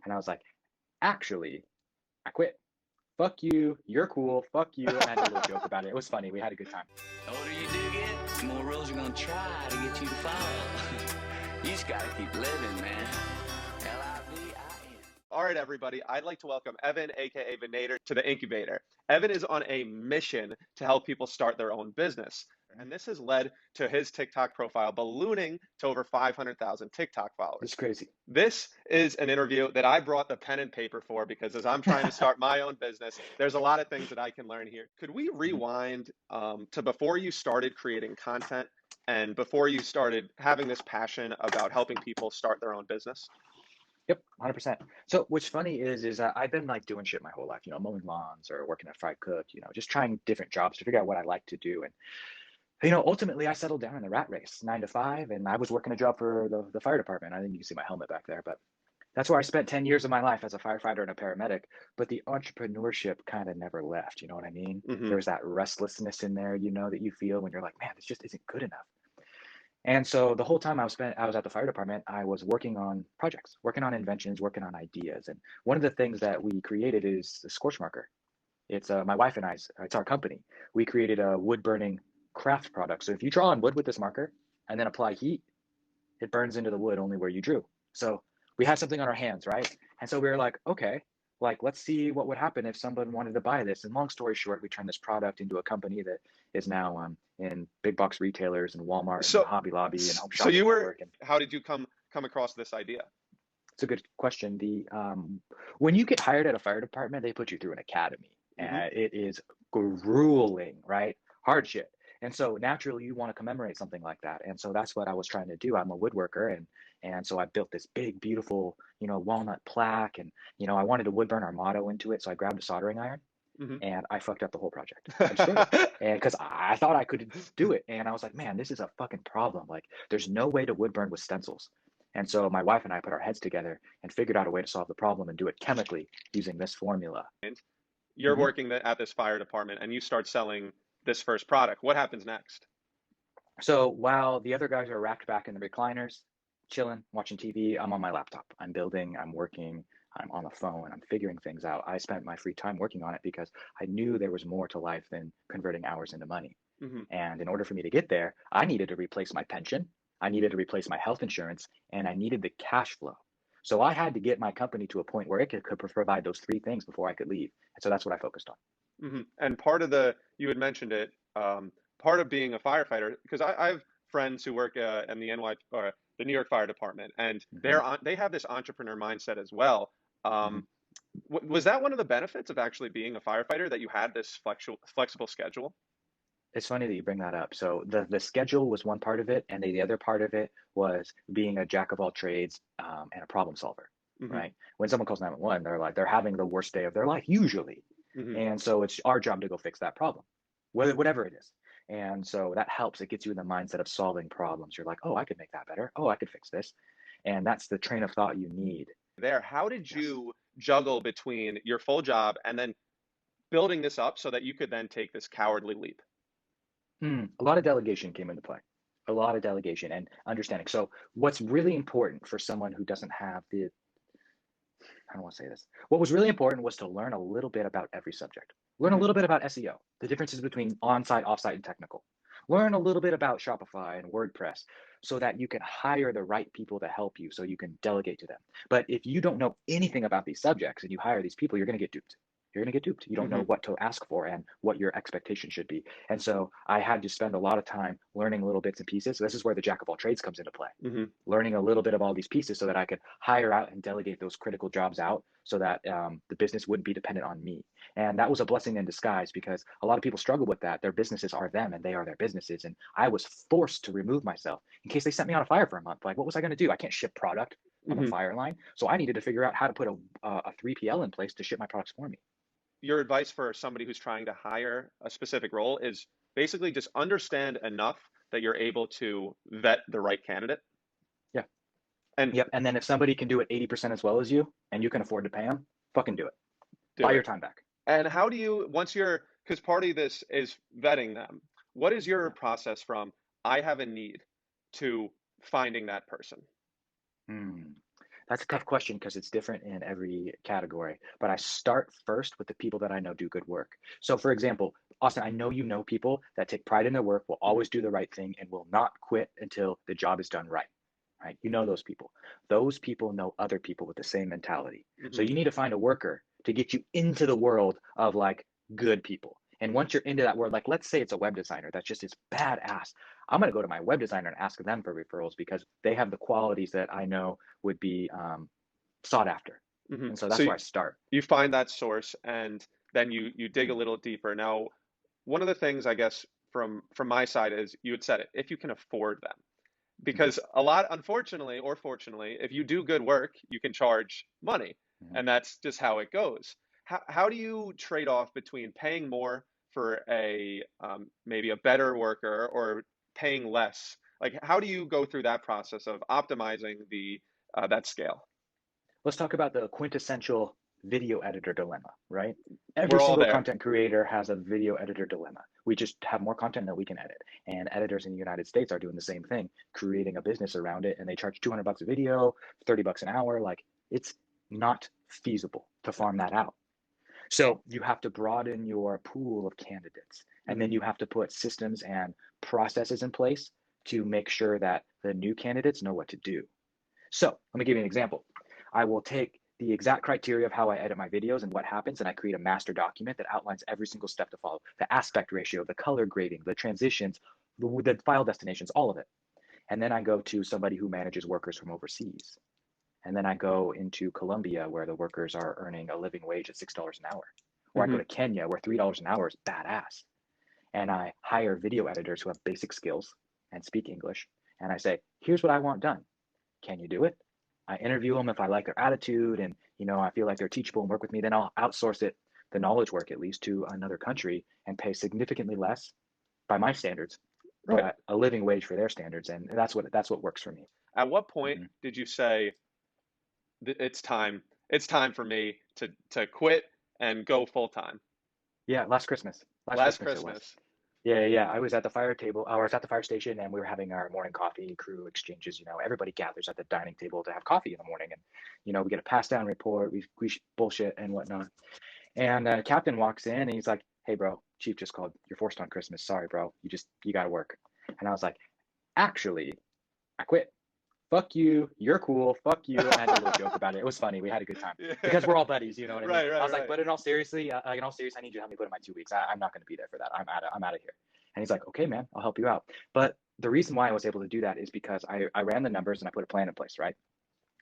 And I was like, actually, I quit. Fuck you. You're cool. Fuck you. And I had a little joke about it. It was funny. We had a good time. The older you do get, the more rules are gonna try to get you to follow. You just gotta keep living, man. Livin. All right, everybody. I'd like to welcome Evan, aka Vanader, to the Incubator. Evan is on a mission to help people start their own business. And this has led to his TikTok profile ballooning to over 500,000 TikTok followers. It's crazy. This is an interview that I brought the pen and paper for because as I'm trying to start my own business, there's a lot of things that I can learn here. Could we rewind to before you started creating content and before you started having this passion about helping people start their own business? Yep, 100%. So what's funny is I've been like doing shit my whole life, mowing lawns or working at Fry Cook, just trying different jobs to figure out what I like to do. And ultimately I settled down in the rat race, 9 to 5, and I was working a job for the fire department. I think you can see my helmet back there, but that's where I spent 10 years of my life as a firefighter and a paramedic. But the entrepreneurship kind of never left. You know what I mean? Mm-hmm. There's that restlessness in there, that you feel when you're like, man, this just isn't good enough. And so the whole time I was at the fire department, I was working on projects, working on inventions, working on ideas. And one of the things that we created is the scorch marker. It's my wife and I's, it's our company. We created a wood burning craft product. So if you draw on wood with this marker and then apply heat, it burns into the wood only where you drew. So we had something on our hands, right? And so we were like, okay, let's see what would happen if someone wanted to buy this. And long story short, we turned this product into a company that is now in big box retailers and Walmart and Hobby Lobby and Home Shopping Network. How did you come across this idea? It's a good question. When you get hired at a fire department, they put you through an academy. Mm-hmm. And it is grueling, right? Hard shit. And so naturally you want to commemorate something like that. And so that's what I was trying to do. I'm a woodworker. And so I built this big, beautiful, walnut plaque. And, I wanted to wood burn our motto into it. So I grabbed a soldering iron and I fucked up the whole project. And because I thought I could do it. And I was like, man, this is a fucking problem. Like there's no way to wood burn with stencils. And so my wife and I put our heads together and figured out a way to solve the problem and do it chemically using this formula. You're working at this fire department and you start selling this first product. What happens next? So while the other guys are wrapped back in the recliners, chilling, watching TV, I'm on my laptop. I'm building, I'm working, I'm on the phone, I'm figuring things out. I spent my free time working on it because I knew there was more to life than converting hours into money. Mm-hmm. And in order for me to get there, I needed to replace my pension, I needed to replace my health insurance, and I needed the cash flow. So I had to get my company to a point where it could provide those three things before I could leave. And so that's what I focused on. Mm-hmm. And part of you had mentioned it, part of being a firefighter, because I have friends who work in the or the New York Fire Department, and they have this entrepreneur mindset as well. Was that one of the benefits of actually being a firefighter, that you had this flexible schedule? It's funny that you bring that up. So the schedule was one part of it, and the other part of it was being a jack of all trades and a problem solver, right? When someone calls 911, they're having the worst day of their life usually. And so it's our job to go fix that problem, whatever it is. And so that helps. It gets you in the mindset of solving problems. You're like, oh, I could make that better. Oh, I could fix this. And that's the train of thought you need. How did you juggle between your full job and then building this up so that you could then take this cowardly leap? A lot of delegation came into play. A lot of delegation and understanding. So what's really important for someone who doesn't have I don't want to say this. What was really important was to learn a little bit about every subject. Learn a little bit about SEO, the differences between on-site, off-site, and technical. Learn a little bit about Shopify and WordPress so that you can hire the right people to help you so you can delegate to them. But if you don't know anything about these subjects and you hire these people, you're going to get duped. You're going to get duped. You don't know what to ask for and what your expectation should be. And so I had to spend a lot of time learning little bits and pieces. So this is where the jack of all trades comes into play. Learning a little bit of all these pieces so that I could hire out and delegate those critical jobs out so that the business wouldn't be dependent on me. And that was a blessing in disguise because a lot of people struggle with that. Their businesses are them and they are their businesses. And I was forced to remove myself in case they sent me on a fire for a month. Like, what was I going to do? I can't ship product on a fire line. So I needed to figure out how to put a 3PL in place to ship my products for me. Your advice for somebody who's trying to hire a specific role is basically just understand enough that you're able to vet the right candidate. Yeah. And then if somebody can do it 80% as well as you and you can afford to pay them, fucking do it. Buy your time back. And how do you, because part of this is vetting them, what is your process from I have a need to finding that person? That's a tough question because it's different in every category. But I start first with the people that I know do good work. So, for example, Austin, I know you know people that take pride in their work, will Hmm. always do the right thing, and will not quit until the job is done right. Right? You know those people. Those people know other people with the same mentality. So Hmm. you need to find a worker to get you into the world of like good people. And once you're into that world, like let's say it's a web designer that's just is badass. I'm going to go to my web designer and ask them for referrals because they have the qualities that I know would be sought after. Hmm. And so So that's where I start. you find that source, and then you dig a little deeper. Now, one of the things I guess from my side is you had said it, if you can afford them. Mm-hmm. Because a lot, unfortunately or fortunately, if you do good work, you can charge money, Mm-hmm. and that's just how it goes. How do you trade off between paying more for a maybe a better worker or paying less? Like, how do you go through that process of optimizing the that scale? Let's talk about the quintessential video editor dilemma, right? Every We're all single there. content creator has a video editor dilemma. We just have more content that we can edit. And editors in the United States are doing the same thing, creating a business around it, and they charge 200 bucks a video, 30 bucks an hour. Like it's not feasible to farm that out. So you have to broaden your pool of candidates. And Hmm. then you have to put systems and processes in place to make sure that the new candidates know what to do. So let me give you an example. I will take the exact criteria of how I edit my videos and what happens, and I create a master document that outlines every single step to follow, the aspect ratio, the color grading, the transitions, the file destinations, all of it. And then I go to somebody who manages workers from overseas. And then I go into Colombia where the workers are earning a living wage at $6 an hour. Or I go Hmm. to Kenya where $3 an hour is badass. And I hire video editors who have basic skills and speak English. And I say, here's what I want done. Can you do it? I interview them. If I like their attitude and I feel like they're teachable and work with me, then I'll outsource it, the knowledge work at least, to another country and pay significantly less by my standards, Right. but a living wage for their standards. And that's what works for me. At what point Mm-hmm. did you say it's time? It's time for me to quit and go full time. Yeah, last Christmas. Last Last Christmas it was. Christmas. Yeah, yeah. I was at the fire table. I was at the fire station, and we were having our morning coffee crew exchanges. Everybody gathers at the dining table to have coffee in the morning, and we get a pass down report. We bullshit and whatnot. And captain walks in, and he's like, "Hey, bro, chief just called. You're forced on Christmas. Sorry, bro. You got to work." And I was like, "Actually, I quit. Fuck you. You're cool. Fuck you." And I had a little joke about it. It was funny. We had a good time Yeah. because we're all buddies. You know what I mean? Right, I right, was like, right. "But in all seriousness, I need you to help me put in my 2 weeks. I'm not going to be there for that. I'm out of here." And he's like, "Okay, man, I'll help you out." But the reason why I was able to do that is because I ran the numbers and I put a plan in place, right?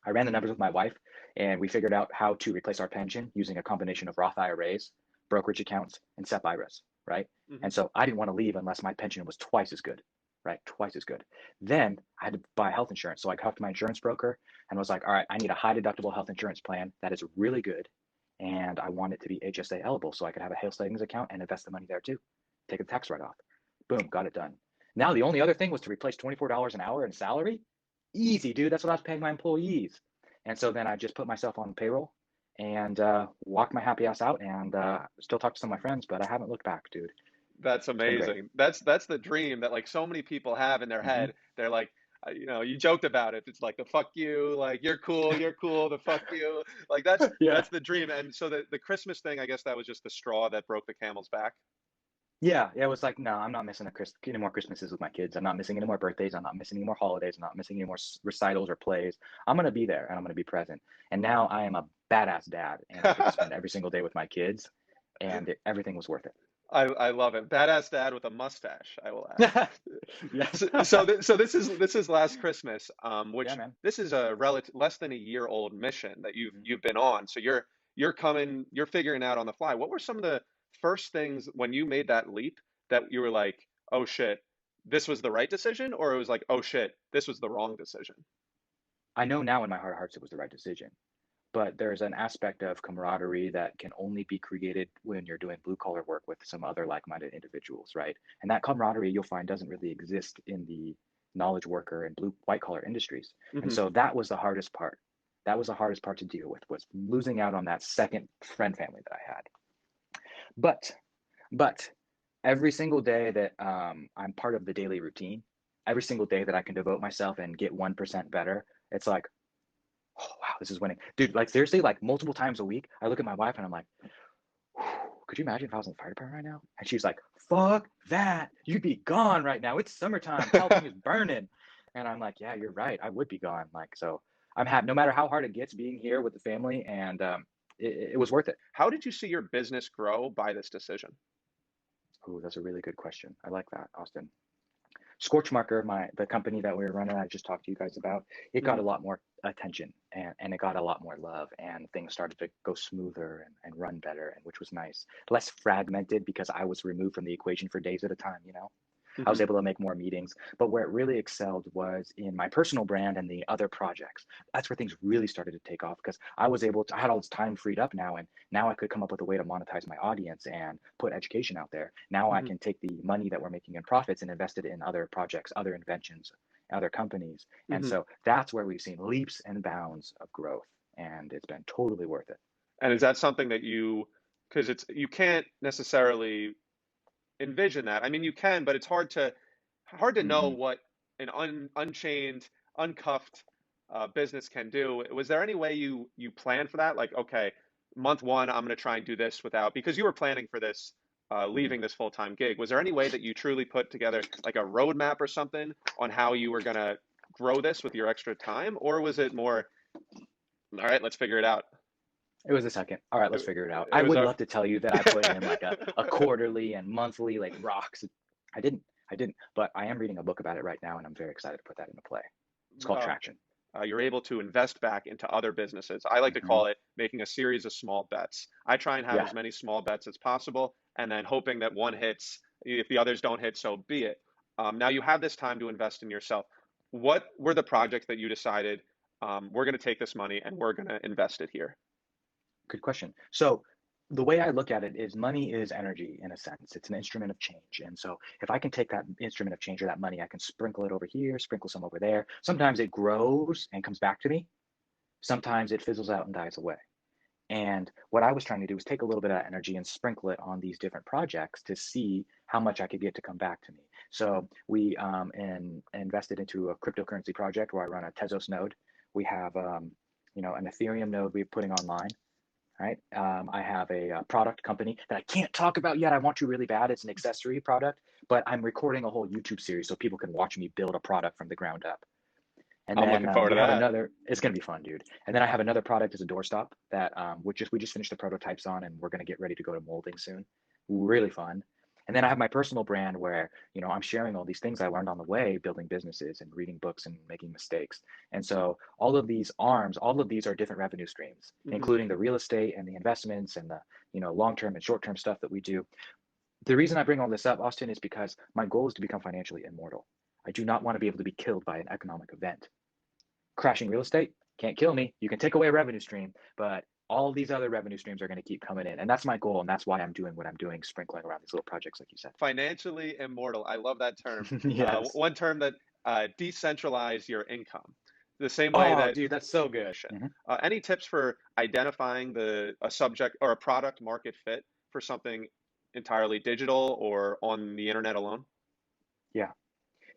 I ran the numbers with my wife, and we figured out how to replace our pension using a combination of Roth IRAs, brokerage accounts, and SEP IRAs, right? Hmm. And so I didn't want to leave unless my pension was twice as good, right? Twice as good. Then I had to buy health insurance. So I talked to my insurance broker and was like, all right, I need a high deductible health insurance plan that is really good. And I want it to be HSA eligible so I could have a health savings account and invest the money there too. Take a tax write off. Boom, got it done. Now the only other thing was to replace $24 an hour in salary. Easy, dude. That's what I was paying my employees. And so then I just put myself on payroll and walked my happy ass out and still talk to some of my friends, but I haven't looked back, dude. That's It's been great. amazing. That's the dream that like so many people have in their Mm-hmm. head. They're like, you joked about it. It's like the fuck you, like you're cool, the fuck you. Like Yeah. that's the dream. And so the Christmas thing, I guess that was just the straw that broke the camel's back. Yeah. It was like, no, I'm not missing any more Christmases with my kids. I'm not missing any more birthdays. I'm not missing any more holidays. I'm not missing any more recitals or plays. I'm going to be there and I'm going to be present. And now I am a badass dad and I get to spend every single day with my kids and everything was worth I love it. Badass dad with a mustache, I will add. it. Yeah. So this is last Christmas, Yeah, which man. this is a relative less than a year old mission that Mm-hmm. you've been on. So you're figuring out on the fly. What were some of the first things when you made that leap that you were like, oh shit, this was the right decision, or it was like, oh shit, this was the wrong decision? I know now in my heart of hearts it was the right decision. But there's an aspect of camaraderie that can only be created when you're doing blue collar work with some other like-minded individuals, right? And that camaraderie you'll find doesn't really exist in the knowledge worker and blue white collar industries. And Hmm. so that was the hardest part. That was the hardest part to deal with was losing out on that second friend family that I had. But but every single day that I'm part of the daily routine, every single day that I can devote myself and get 1% better, it's like oh wow, this is winning, dude. Like seriously, like multiple times a week, I look at my wife and I'm like, could you imagine if I was in the fire department right now? And she's like, fuck that, you'd be gone right now. It's summertime, California's burning. And I'm like, yeah, you're right, I would be gone. Like, so I'm happy no matter how hard it gets being here with the family, and it was worth it. How did you see your business grow by this decision? Oh, that's a really good question. I like that, Austin. Scorchmarker, the company that we were running, I just talked to you guys about, it got a Hmm. lot more attention, and it got a lot more love, and things started to go smoother and run better, and which was nice. Less fragmented because I was removed from the equation for days at a time, you know? I Hmm. was able to make more meetings, but where it really excelled was in my personal brand and the other projects. That's where things really started to take off because I had all this time freed up now, and now I could come up with a way to monetize my audience and put education out there. Now I Hmm. can take the money that we're making in profits and invest it in other projects, other inventions, other companies. And Hmm. so that's where we've seen leaps and bounds of growth, and it's been totally worth it. And is that something that because you can't necessarily envision that. I mean, you can, but it's hard to know Hmm. what an unchained, uncuffed business can do. Was there any way you plan for that? Like, okay, month one, I'm going to try and do this without because you were planning for this, Hmm. leaving this full-time gig. Was there any way that you truly put together like a roadmap or something on how you were going to grow this with your extra time, or was it more, all right, let's figure it out? It was a second. All right, let's It, figure it out. it I was would a love to tell you that I put in like a quarterly and monthly like rocks. I didn't. I didn't. But I am reading a book about it right now, and I'm very excited to put that into play. It's called uh, Traction. you're able to invest back into other businesses. I like to Hmm. call it making a series of small bets. I try and have Yeah. as many small bets as possible, and then hoping that one hits. If the others don't hit, so be it. Now you have this time to invest in yourself. What were the projects that you decided we're going to take this money and we're going to invest it here? Good question. So the way I look at it is money is energy in a sense. It's an instrument of change. And so if I can take that instrument of change or that money, I can sprinkle it over here, sprinkle some over there. Sometimes it grows and comes back to me. Sometimes it fizzles out and dies away. And what I was trying to do was take a little bit of that energy and sprinkle it on these different projects to see how much I could get to come back to me. So we invested into a cryptocurrency project where I run a Tezos node. We have an Ethereum node we're putting online. Right. I have a product company that I can't talk about yet. I want to really bad. It's an accessory product, but I'm recording a whole YouTube series so people can watch me build a product from the ground up. And I'm then looking forward we to have that. another. It's going to be fun, dude. And then I have another product as a doorstop that we just finished the prototypes on, and we're going to get ready to go to molding soon. Really fun. And then I have my personal brand where I'm sharing all these things I learned on the way, building businesses and reading books and making mistakes. And so all of these arms, all of these are different revenue streams, Hmm. including the real estate and the investments and the long-term and short-term stuff that we do. The reason I bring all this up, Austin, is because my goal is to become financially immortal. I do not want to be able to be killed by an economic event. Crashing real estate can't kill me. You can take away a revenue stream, but all these other revenue streams are going to keep coming in. And that's my goal. And that's why I'm doing what I'm doing, sprinkling around these little projects, like you said. Financially immortal. I love that term. Yes. One term that decentralize your income. The same way Oh, that dude, that's so good. Hmm. any tips for identifying a subject or a product market fit for something entirely digital or on the internet alone? Yeah.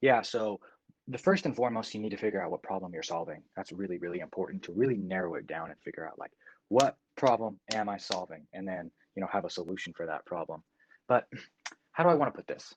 Yeah. So the first and foremost, you need to figure out what problem you're solving. That's really, really important to really narrow it down and figure out like, what problem am I solving? And then, have a solution for that problem. But how do I want to put this?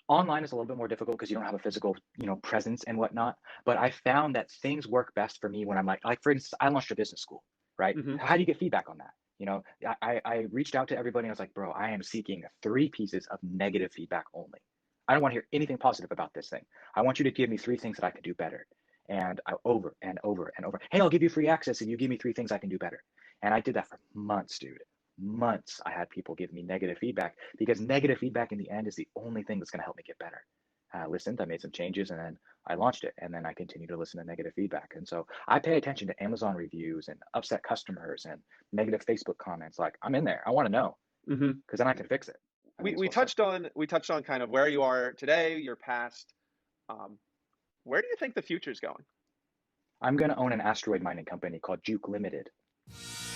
Online is a little bit more difficult because you don't have a physical, presence and whatnot. But I found that things work best for me when I'm like for instance, I launched a business school, right? Hmm. How do you get feedback on that? I reached out to everybody and I was like, bro, I am seeking 3 pieces of negative feedback only. I don't want to hear anything positive about this thing. I want you to give me 3 things that I can do better. And over and over and over. Hey, I'll give you free access if you give me 3 things I can do better. And I did that for months, dude. Months I had people give me negative feedback because negative feedback in the end is the only thing that's going to help me get better. I listened, I made some changes, and then I launched it. And then I continue to listen to negative feedback. And so I pay attention to Amazon reviews and upset customers and negative Facebook comments. Like, I'm in there. I want to know Hmm. because then I can fix it. I We, think it's we well said. touched on we touched on kind of where you are today, your past. Um, where do you think the future is going? I'm going to own an asteroid mining company called Juke Limited.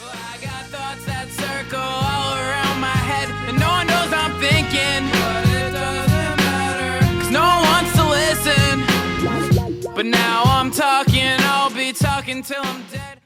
Well, I got thoughts that circle all around my head, and no one knows I'm thinking, but it doesn't matter, 'cause no one wants to listen. But now I'm talking, I'll be talking. fucking till I'm dead.